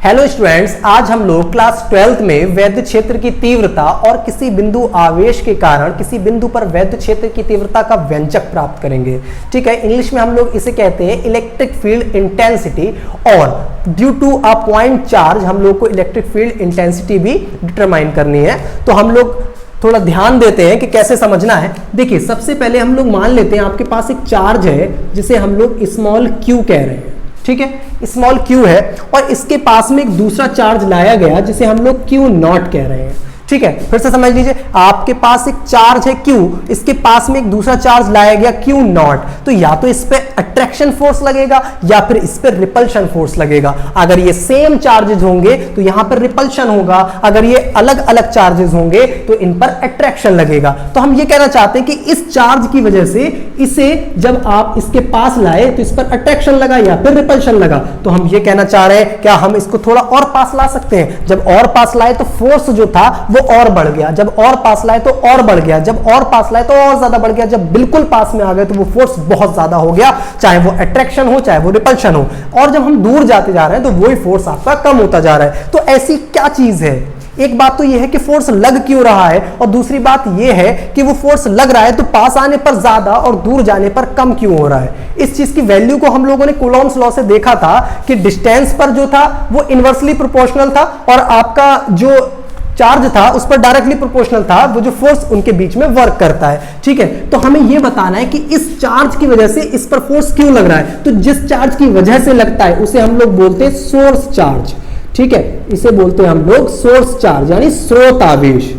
Hello students, आज हम लोग क्लास 12th में वैद्युत क्षेत्र की तीव्रता और किसी बिंदु आवेश के कारण किसी बिंदु पर वैद्युत क्षेत्र की तीव्रता का व्यंजक प्राप्त करेंगे। ठीक है, इंग्लिश में हम लोग इसे कहते हैं इलेक्ट्रिक फील्ड इंटेंसिटी, और due to a point charge हम लोग को इलेक्ट्रिक फील्ड इंटेंसिटी भी डिटरमाइन करनी है। तो हम लोग थोड़ा ध्यान देते हैं कि कैसे समझना है। देखिए, सबसे पहले हम लोग मान लेते हैं आपके पास एक चार्ज है जिसे हम लोग स्मॉल q कह रहे हैं। ठीक है, स्मॉल q है और इसके पास में एक दूसरा चार्ज लाया गया जिसे हम लोग q नॉट कह रहे हैं। ठीक है, फिर से समझ लीजिए, आपके पास एक चार्ज है q, इसके पास में एक दूसरा चार्ज लाया गया q नॉट, तो या तो इस पे अट्रैक्शन फोर्स लगेगा या फिर इस पे रिपल्शन फोर्स लगेगा। अगर ये सेम चार्जेस होंगे तो यहां पर रिपल्शन होगा, अगर ये अलग अलग चार्जेस होंगे तो इन पर अट्रैक्शन लगेगा। तो हम ये कहना चाहते हैं कि इस चार्ज की वजह से इसे जब आप इसके पास लाए तो इस पर अट्रैक्शन लगा या फिर रिपल्शन लगा। तो हम ये कहना चाह रहे हैं, क्या हम इसको थोड़ा और पास ला सकते हैं? जब और पास लाए तो फोर्स जो था वो और बढ़ गया, जब और पास लाए तो और बढ़ गया, जब और पास लाए तो और ज्यादा बढ़ गया, जब बिल्कुल पास में आ गए तो वो फोर्स बहुत ज्यादा हो गया, चाहे वो अट्रैक्शन हो चाहे वो रिपल्शन हो। और जब हम दूर जाते जा रहे हैं तो वही फोर्स आपका कम होता जा रहा है। तो ऐसी क्या चीज है? एक बात तो यह है कि फोर्स लग क्यों रहा है, और दूसरी बात यह है कि वो फोर्स लग रहा है तो पास आने पर ज्यादा और दूर जाने पर कम क्यों हो रहा है। इस चीज की वैल्यू को हम लोगों ने कूलॉम्स लॉ से देखा था कि डिस्टेंस पर जो था वो इनवर्सली प्रोपोर्शनल था और आपका जो चार्ज था उस पर डायरेक्टली प्रोपोर्शनल था, वो जो फोर्स उनके बीच में वर्क करता है। ठीक है, तो हमें यह बताना है कि इस चार्ज की वजह से इस पर फोर्स क्यों लग रहा है। तो जिस चार्ज की वजह से लगता है उसे हम लोग बोलते हैं सोर्स चार्ज। ठीक है, इसे बोलते हैं हम लोग सोर्स चार्ज, यानी स्रोत आवेश,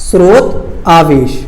स्रोत आवेश।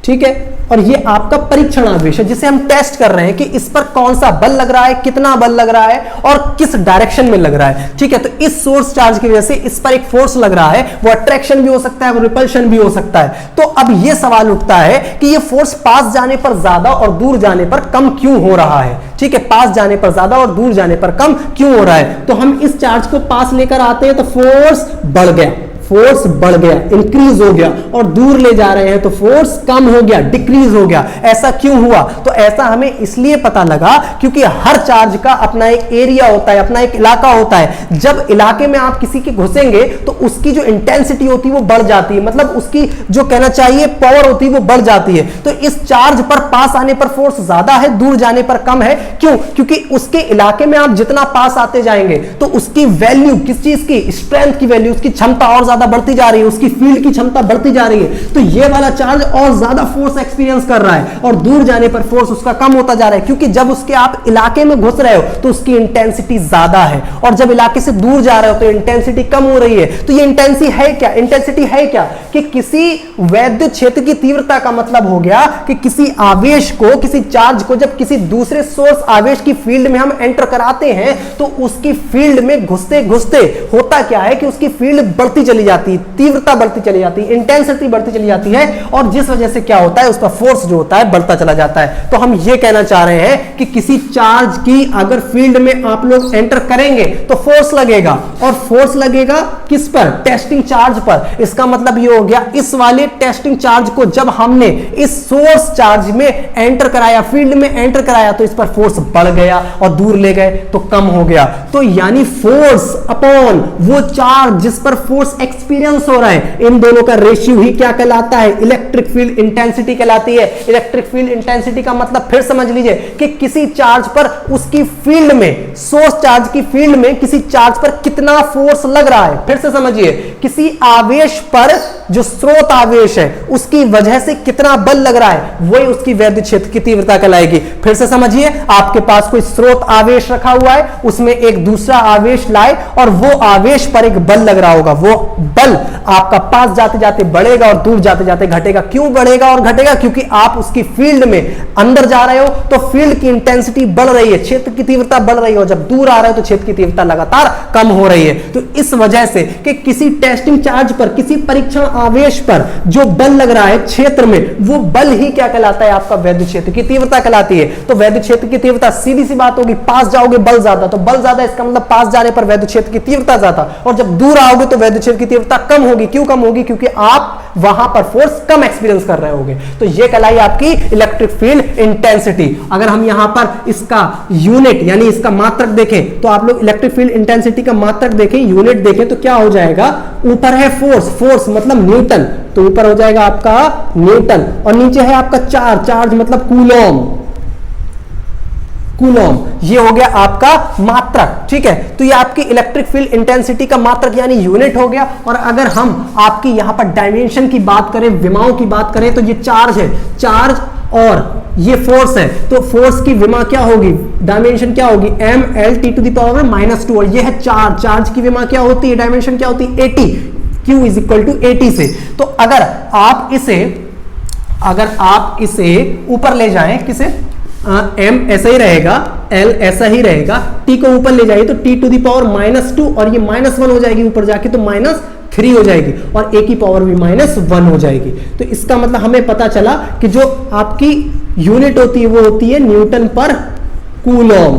ठीक है, और ये आपका परीक्षण आवेश है जिसे हम टेस्ट कर रहे हैं कि इस पर कौन सा बल लग रहा है, कितना बल लग रहा है और किस डायरेक्शन में लग रहा है। ठीक है, तो इस सोर्स चार्ज की वजह से इस पर एक फोर्स लग रहा है, वो अट्रैक्शन भी हो सकता है, वो रिपल्शन भी हो सकता है। तो अब ये सवाल उठता है कि ये फोर्स पास जाने पर ज्यादा और दूर जाने पर कम क्यों हो रहा है। ठीक है, पास जाने पर ज्यादा और दूर जाने पर कम क्यों हो रहा है। तो हम इस चार्ज को पास लेकर आते हैं तो फोर्स बढ़ गया, फोर्स बढ़ गया, इंक्रीज हो गया, और दूर ले जा रहे हैं तो फोर्स कम हो गया, डिक्रीज हो गया। ऐसा क्यों हुआ? तो ऐसा हमें इसलिए पता लगा क्योंकि हर चार्ज का अपना एक एरिया होता है, अपना एक इलाका होता है। जब इलाके में आप किसी के घुसेंगे तो उसकी जो इंटेंसिटी होती है वो बढ़ जाती है, मतलब उसकी जो कहना चाहिए पावर होती है वो बढ़ जाती है। तो इस चार्ज पर पास आने पर फोर्स ज्यादा है, दूर जाने पर कम है। क्यों? क्योंकि उसके इलाके में आप जितना पास आते जाएंगे तो उसकी वैल्यू, किस चीज की? स्ट्रेंथ की वैल्यू, उसकी क्षमता और बढ़ती जा रही है, उसकी फील्ड की क्षमता बढ़ती जा रही है। तो ये वाला चार्ज और ज्यादा फोर्स एक्सपीरियंस कर रहा है और दूर जाने पर फोर्स उसका कम होता जा रहा है, क्योंकि जब उसके आप इलाके में घुस रहे हो तो उसकी इंटेंसिटी ज्यादा है और जब इलाके से दूर जा रहे हो तो इंटेंसिटी कम हो रही है। तो ये इंटेंसिटी है क्या? इंटेंसिटी है क्या कि किसी वैद्युत क्षेत्र की तीव्रता का मतलब हो गया कि किसी आवेश को, किसी चार्ज को जब किसी दूसरे सोर्स आवेश की फील्ड में हम एंटर कराते हैं तो उसकी फील्ड में घुसते घुसते होता क्या है कि उसकी फील्ड बढ़ती चली जाती है, तीव्रता बढ़ती चली जाती है, इंटेंसिटी बढ़ती चली जाती है, और जिस वजह से क्या होता है, उसका फोर्स जो होता है बढ़ता चला जाता है। तो हम ये कहना चाह रहे हैं कि किसी चार्ज की अगर फील्ड में आप लोग एंटर करेंगे तो फोर्स लगेगा, और फोर्स लगेगा किस पर? टेस्टिंग चार्ज पर। इसका मतलब ये हो गया, इस वाले टेस्टिंग चार्ज को जब हमने इस सोर्स चार्ज में एंटर कराया, फील्ड में एंटर कराया, तो इस पर फोर्स बढ़ गया और दूर ले गए तो कम हो गया। तो यानी फोर्स अपॉन वो चार्ज जिस पर फोर्स एक्सपीरियंस हो रहा है, इन दोनों का रेशियो ही क्या कहलाता है? इलेक्ट्रिक फील्ड इंटेंसिटी कहलाती है। इलेक्ट्रिक फील्ड इंटेंसिटी का मतलब फिर समझ लीजिए कि किसी चार्ज पर उसकी फील्ड में, सोर्स चार्ज की फील्ड में किसी चार्ज पर कितना फोर्स लग रहा है। फिर से समझिए, किसी आवेश पर जो स्रोत आवेश है उसकी वजह से कितना बल लग रहा है, वही उसकी वैद्युत क्षेत्र की तीव्रता कहलाएगी। फिर से समझिए, आपके पास कोई स्रोत आवेश रखा हुआ है, उसमें एक दूसरा आवेश लाए और वो आवेश पर एक बल लग रहा होगा, वो बल आपका पास जाते जाते बढ़ेगा और दूर जाते जाते घटेगा। क्यों बढ़ेगा और घटेगा? क्योंकि आप उसकी फील्ड में अंदर जा रहे हो तो फील्ड की इंटेंसिटी बढ़ रही है, क्षेत्र की तीव्रता बढ़ रही है, और जब दूर आ रहे हो तो क्षेत्र की तीव्रता लगातार कम हो रही है। तो इस वजह से कि किसी टेस्टिंग चार्ज पर, किसी परीक्षण आवेश पर जो बल लग रहा है क्षेत्र में, वो बल ही क्या कहलाता है? आपका वैद्युत क्षेत्र की तीव्रता कहलाती है। तो वैद्युत क्षेत्र की तीव्रता, सीधी सी बात होगी, पास जाओगे बल ज्यादा, तो बल ज्यादा, इसका मतलब पास जाने पर वैद्युत क्षेत्र की तीव्रता ज्यादा, और जब दूर आओगे तो वैद्युत क्षेत्र की तीव्रता तीव्रता कम होगी। क्यों कम होगी? क्योंकि आप वहां पर फोर्स कम एक्सपीरियंस कर रहे होगे। तो ये कहलाई आपकी इलेक्ट्रिक फील्ड इंटेंसिटी। अगर हम यहां पर इसका यूनिट यानी इसका मात्रक देखें, तो आप लोग इलेक्ट्रिक फील्ड इंटेंसिटी का मात्रक देखें, यूनिट देखें, तो क्या हो जाएगा? ऊपर है फोर्स, फोर्स मतलब न्यूटन, तो ऊपर हो जाएगा आपका न्यूटन, और नीचे है आपका चार्ज, चार्ज मतलब कूलॉम, कूलॉम। ये हो गया आपका मात्रक, ठीक है। तो ये आपकी इलेक्ट्रिक फील्ड इंटेंसिटी का मात्रक यानी यूनिट हो गया। और अगर हम आपकी यहां पर डायमेंशन की बात करें, विमाओं की बात करें, तो ये चार्ज है, चार्ज और ये फोर्स है, तो फोर्स की विमा क्या होगी? डायमेंशन क्या होगी? mL(T⁻²), और ये है चार्ज, चार्ज की विमा क्या होती है? डायमेंशन क्या होती है? 80, Q = 80 से। तो अगर आप इसे ऊपर ले जाएं, किसे? m ऐसा ही रहेगा, L ऐसा ही रहेगा, T को ऊपर ले जाइए तो T⁻², और ये -1 हो जाएगी ऊपर जाके, तो -3 हो जाएगी, और A की पावर भी -1 हो जाएगी। तो इसका मतलब हमें पता चला कि जो आपकी यूनिट होती है वो होती है न्यूटन पर कूलॉम,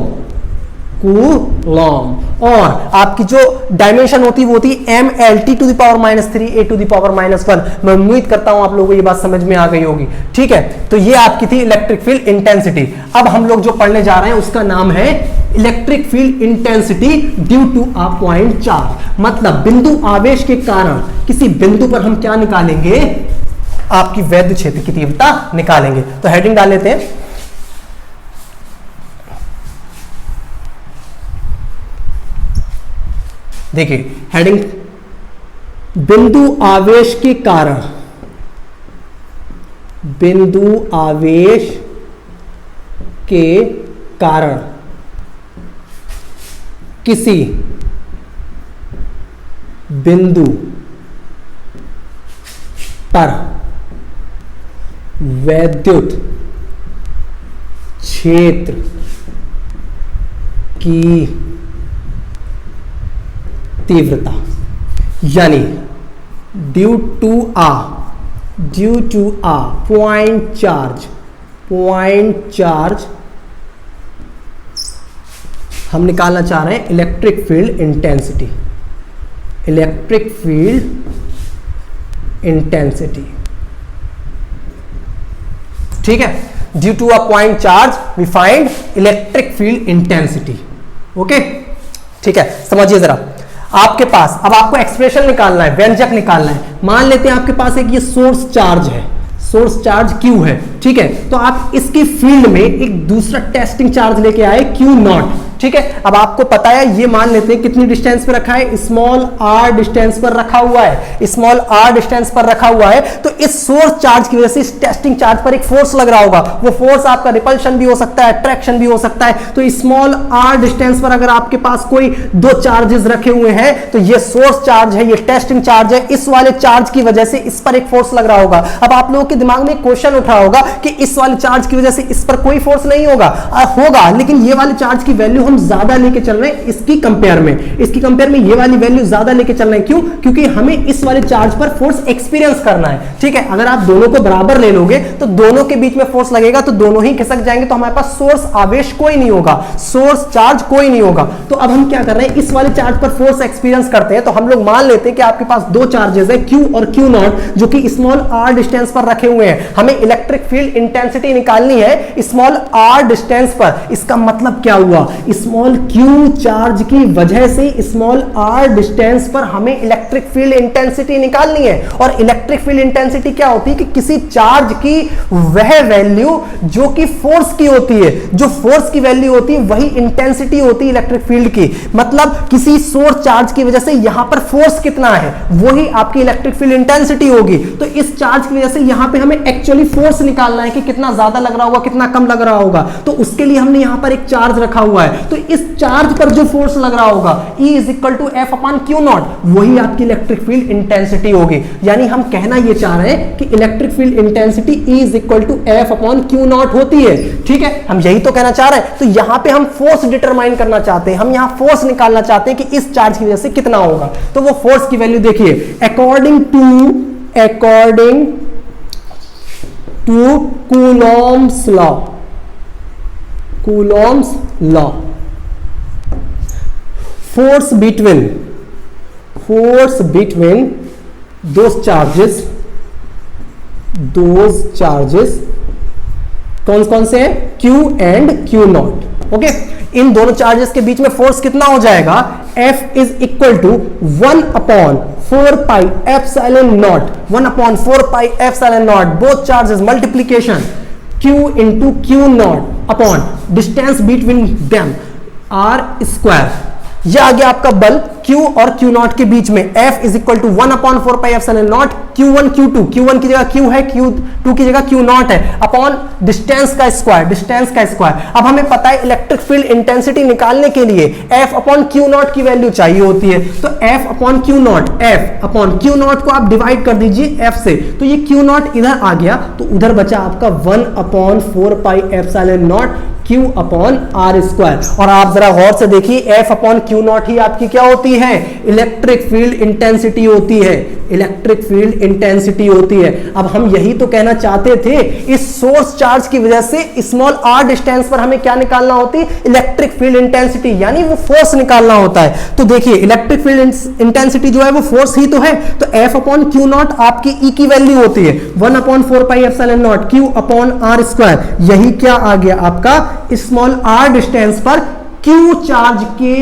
कूलॉम, और आपकी जो डायमेंशन होती है वो होती है mL(T⁻³ A⁻1). मैं उम्मीद करता हूं आप लोगों को ये बात समझ में आ गई होगी, ठीक है। तो ये आपकी थी इलेक्ट्रिक फील्ड इंटेंसिटी। अब हम लोग जो पढ़ने जा रहे हैं उसका नाम है electric field intensity due to a point charge. मतलब बिंदु आवेश के कारण किसी बिंदु पर हम क्या निकालेंगे? आपकी वैद्युत क्षेत्र की तीव्रता निकालेंगे। तो हेडिंग डाल लेते हैं, देखिए हेडिंग, बिंदु आवेश के कारण, बिंदु आवेश के कारण किसी बिंदु पर वैद्युत क्षेत्र की तीव्रता यानी due to a point charge हम निकालना चाह रहे हैं electric field intensity, electric field intensity, ठीक है। Due to a point charge we find electric field intensity, okay, ठीक है। समझिए जरा, आपके पास अब आपको एक्सप्रेशन निकालना है, व्यंजक निकालना है। मान लेते हैं आपके पास एक ये सोर्स चार्ज है, सोर्स चार्ज Q है, ठीक है। तो आप इसकी फील्ड में एक दूसरा टेस्टिंग चार्ज लेके आए Q0, ठीक है। अब आपको पता है, ये मान लेते हैं कितनी डिस्टेंस पे रखा है? स्मॉल r डिस्टेंस पर रखा हुआ है, स्मॉल r डिस्टेंस पर रखा हुआ है। तो इस सोर्स चार्ज की वजह से इस टेस्टिंग चार्ज पर एक फोर्स लग रहा होगा। वो फोर्स आपका रिपल्शन भी हो सकता है, अट्रैक्शन भी हो सकता है। तो स्मॉल r डिस्टेंस पर अगर आपके पास कोई दो चार्जेस रखे हुए हैं, तो ये सोर्स चार्ज है, ये टेस्टिंग चार्ज है, इस वाले चार्ज की वजह से इस पर एक फोर्स लग रहा होगा। अब आप लोगों के दिमाग में एक क्वेश्चन उठ रहा होगा कि इस वाले चार्ज की वजह से इस पर कोई फोर्स नहीं होगा, होगा, लेकिन ये वाले चार्ज की वैल्यू हम ज्यादा लेके चल रहे हैं इसकी कंपेयर में, ये वाली वैल्यू ज्यादा लेके चल रहे हैं। क्यों? क्योंकि हमें इस वाले चार्ज पर फोर्स एक्सपीरियंस करना है, ठीक है। अगर आप दोनों को बराबर ले लोगे तो दोनों के बीच में फोर्स लगेगा, तो दोनों ही खिसक जाएंगे, तो हमारे पास सोर्स आवेश कोई नहीं होगा, सोर्स चार्ज कोई नहीं होगा। तो अब हम क्या कर रहे हैं? इस वाले चार्ज पर फोर्स एक्सपीरियंस करते हैं। तो हम लोग मान लेते हैं कि आपके पास दो चार्जेस है Q और Q0, जो कि स्मॉल r डिस्टेंस पर रखे हुए हैं। हमें इलेक्ट्रिक फील्ड इंटेंसिटी निकालनी है स्मॉल r डिस्टेंस पर। इसका मतलब क्या हुआ? स्मॉल Q चार्ज की वजह से स्मॉल r डिस्टेंस पर हमें इलेक्ट्रिक फील्ड इंटेंसिटी निकालनी है। और इलेक्ट्रिक फील्ड इंटेंसिटी क्या होती है? कि किसी चार्ज की वह वैल्यू जो कि फोर्स की होती है, जो फोर्स की वैल्यू होती है वही इंटेंसिटी होती है इलेक्ट्रिक फील्ड की। मतलब किसी सोर्स चार्ज की वजह से यहां पर फोर्स कितना है, वही आपकी इलेक्ट्रिक फील्ड इंटेंसिटी होगी। तो इस चार्ज की वजह से यहां पे हमें एक्चुअली फोर्स निकालना है कि कितना ज्यादा लग रहा होगा, कितना कम लग रहा होगा। तो उसके लिए हमने यहां पर एक चार्ज रखा हुआ है। तो इस चार्ज पर जो फोर्स लग रहा होगा E = F/Q0, वही आपकी इलेक्ट्रिक फील्ड इंटेंसिटी होगी। यानी हम कहना ये चाह रहे हैं कि electric field intensity E = F/Q0 होती है, ठीक है। हम यही तो कहना चाह रहे हैं। तो यहां पे हम फोर्स डिटरमाइन करना चाहते हैं, हम यहां फोर्स निकालना चाहते हैं कि इस चार्ज की वजह से कितना होगा। तो वो फोर्स की वैल्यू देखिए, according to Coulomb's law, force between those charges कौन कौन से हैं, Q and Q naught. Okay, इन दोनों चार्जेस के बीच में फोर्स कितना हो जाएगा, F is equal to 1/4 pi epsilon naught, 1/4 pi epsilon naught, both charges multiplication Q into Q naught upon distance between them R square. यह आ गया आपका बल Q और Q नॉट के बीच में। F is equal to 1/4 pi epsilon naught Q1 Q2, Q1 की जगह Q है, Q2 की जगह Q नॉट है, अपॉन डिस्टेंस का स्क्वायर। अब हमें पता है इलेक्ट्रिक फील्ड इंटेंसिटी निकालने के लिए F अपॉन Q नॉट की वैल्यू चाहिए होती है, तो F upon Q not, F upon Q naught को आप डिवाइड कर दीजिए F से, तो ये Q नॉट इधर आ गया, तो उधर बचा आपका 1/4 pi epsilon naught Q upon R square. और आप जरा गौर से देखिए, F अपॉन Q नॉट ही आपकी क्या होती है, इलेक्ट्रिक फील्ड इंटेंसिटी होती है, इलेक्ट्रिक फील्ड इंटेंसिटी होती है। अब हम यही तो कहना चाहते थे, इस सोर्स चार्ज की वजह से स्मॉल r डिस्टेंस पर हमें क्या निकालना होती है, इलेक्ट्रिक फील्ड इंटेंसिटी, यानी वो फोर्स निकालना होता है। तो देखिए इलेक्ट्रिक फील्ड इंटेंसिटी जो है वो फोर्स ही तो है, तो F अपॉन Q नॉट आपकी E की वैल्यू होती है 1/4 pi epsilon naught Q upon R square. यही क्या आ गया आपका, स्मॉल r डिस्टेंस पर Q चार्ज के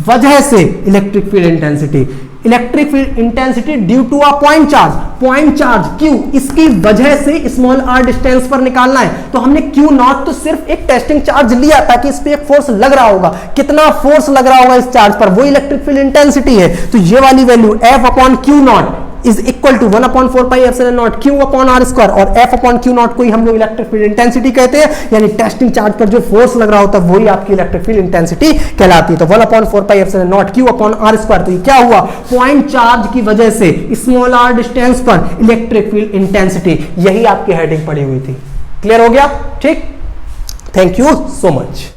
वजह से electric field intensity, electric field intensity due to a point charge Q, इसकी वजह से स्मॉल r डिस्टेंस पर निकालना है। तो हमने Q नॉट तो सिर्फ एक टेस्टिंग चार्ज लिया ताकि इस पे एक फोर्स लग रहा होगा, कितना फोर्स लग रहा होगा इस चार्ज पर, वो इलेक्ट्रिक फील्ड इंटेंसिटी है। तो ये वाली value F upon Q naught is equal to 1/4 pi epsilon naught Q upon R square, और F अपॉन Q नॉट को ही हम लोग इलेक्ट्रिक फील्ड इंटेंसिटी कहते हैं, यानी टेस्टिंग चार्ज पर जो फोर्स लग रहा होता है वही आपकी इलेक्ट्रिक फील्ड इंटेंसिटी कहलाती है। तो 1/4 pi epsilon naught Q upon R square, तो ये क्या हुआ, पॉइंट चार्ज की वजह से स्मॉल r डिस्टेंस पर इलेक्ट्रिक फील्ड इंटेंसिटी, यही आपकी हेडिंग पड़ी हुई थी। क्लियर हो गया, ठीक, थैंक यू सो मच।